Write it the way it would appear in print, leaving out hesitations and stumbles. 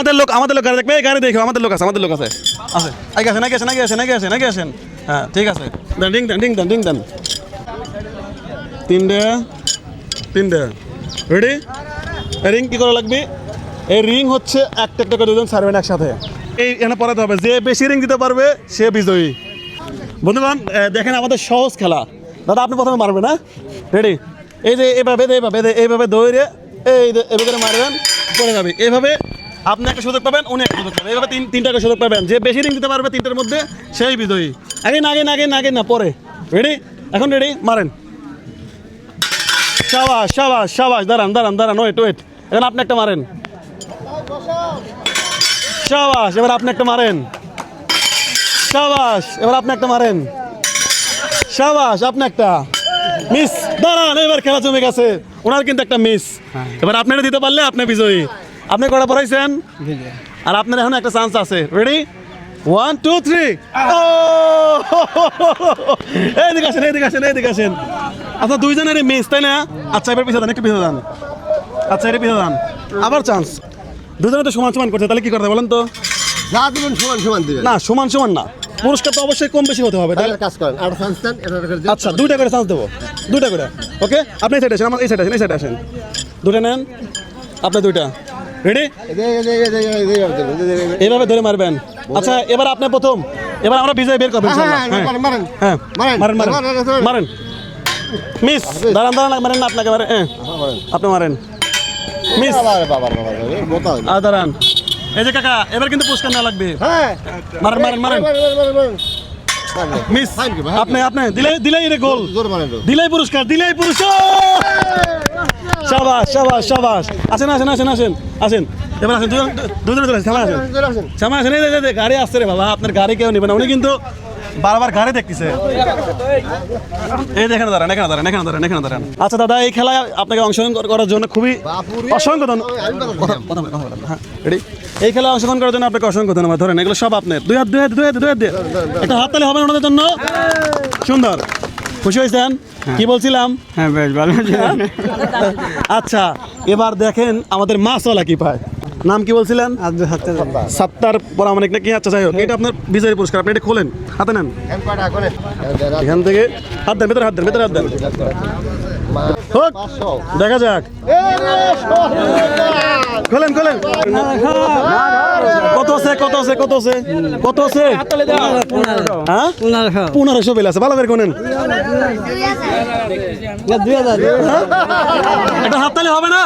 আমাদের লোক গাড়ি দেখবে, গাড়ি দেখো, আমাদের লোক আছে নাকি আসেন। হ্যাঁ ঠিক আছে, ডিং দেন তিনটে রেডি। রিং কি করা লাগবে? এই রিং হচ্ছে একটা করে দুজন সারবেন একসাথে, এই এখানে পড়াতে হবে, যে বেশি রিং দিতে পারবে সে বিজয়ী। বন্ধুগণ দেখেন আমাদের সহজ খেলা। দাদা আপনি প্রথমে মারবেন, হ্যাঁ রেডি? এই যে এইভাবে দৌড়ে এইভাবে মারবেন, পড়ে যাবে। এইভাবে আপনি একটা সুযোগ পাবেন, উনি একটা সুযোগ পাবেন, এইভাবে তিনটা করে সুযোগ পাবেন। যে বেশি রিং দিতে পারবে তিনটার মধ্যে সেই বিজয়ী। আগে না পরে। রেডি? এখন রেডি, মারেন। শাবাশ। দাঁড়ান, ওয়েট। এখন আপনি একটা মারেন। শাবাশ, এবার আপনি একটা মারেন। শাবাশ, এবার আপনি একটা মারেন। শাবাশ, আপনি একটা মিস। দাঁড়ান, এবার খেলা জমে গেছে। ওনার কিন্তু একটা মিস। এবার আপনারা দিতে পারলে আপনি বিজয়ী। আপনি কটা পড়াইছেন আর আপনার এখন একটা চান্স আছে। রেডি? 1 2 3। এইদিকে আসেন। আচ্ছা দুইজনের মিস, তাই না? আচ্ছা এবার পিছিয়ে যান, আবার চান্স। দুজনে তো সমান করছে, তাহলে কি করতে বলেন তো? যা দিবেন সমান দিবেন না, সমান না, পুরস্কার তো অবশ্যই কম বেশি হতে হবে। তাহলে কাজ করেন, আর চান্স দেন। আচ্ছা দুইটা করে চান্স দেবো, দুইটা করে। ওকে, আপনি এই সাইডে আসেন, আমার এই সাইডে আসেন। দুটা নেন, আপনি দুইটা। রেডি? এইভাবে ধরে মারবেন। আচ্ছা এবার আপনি প্রথম, এবার আমরা বিজয় বের করবেন। হ্যাঁ মারেন। মিস। দাঁড়ান, মারেন না, আপনাকে মারেন। আপনি মারেন, মিস। আর দাঁড়ান, এই যে কাকা, এবার কিন্তু পুরস্কার না লাগবে। মারেন। মিস। আপনি দিলেই রে গোল, দিলেই পুরস্কার। শাবাশ। আসেন। এবার আসেন, দুজনে চলে আসেন। এই গাড়ি আসছে রে বাবা, আপনার গাড়ি কেউ নেবে না। উনি কিন্তু বারবার গাড়ি দেখতেছে। এই দেখেন, দাঁড়ান। আচ্ছা দাদা, এই খেলায় আপনাকে অংশগ্রহণ করার জন্য খুবই অসংখ্য ধন্যবাদ। এই খেলায় অংশগ্রহণ করার জন্য আপনাকে অসংখ্য ধন্যবাদ। ধরেন, এগুলো সব আপনার। দুই হাত দিয়ে একটা হাততালি হবে ওনাদের জন্য। সুন্দর, খুশি হয়েছেন? কি বলছিলাম? হ্যাঁ বেশ ভালো। আচ্ছা এবার দেখেন আমাদের মাছওয়ালা কি পায়। নাম কি বলছিলেন? সাত্তার পরামানিক নাকি? আচ্ছা যাই হোক, এটা আপনার বিজয়ী পুরস্কার। আপনি এটা খোলেন, হাতে নেন। এখান থেকে হাত দেন, ভেতরে হাত দেন। হোক, দেখা যাক। খোলেন। কত আছে? হ্যাঁ 1500 বেল আছে। ভালো করে কোনেন। 2000। এটা হাততালি হবে না?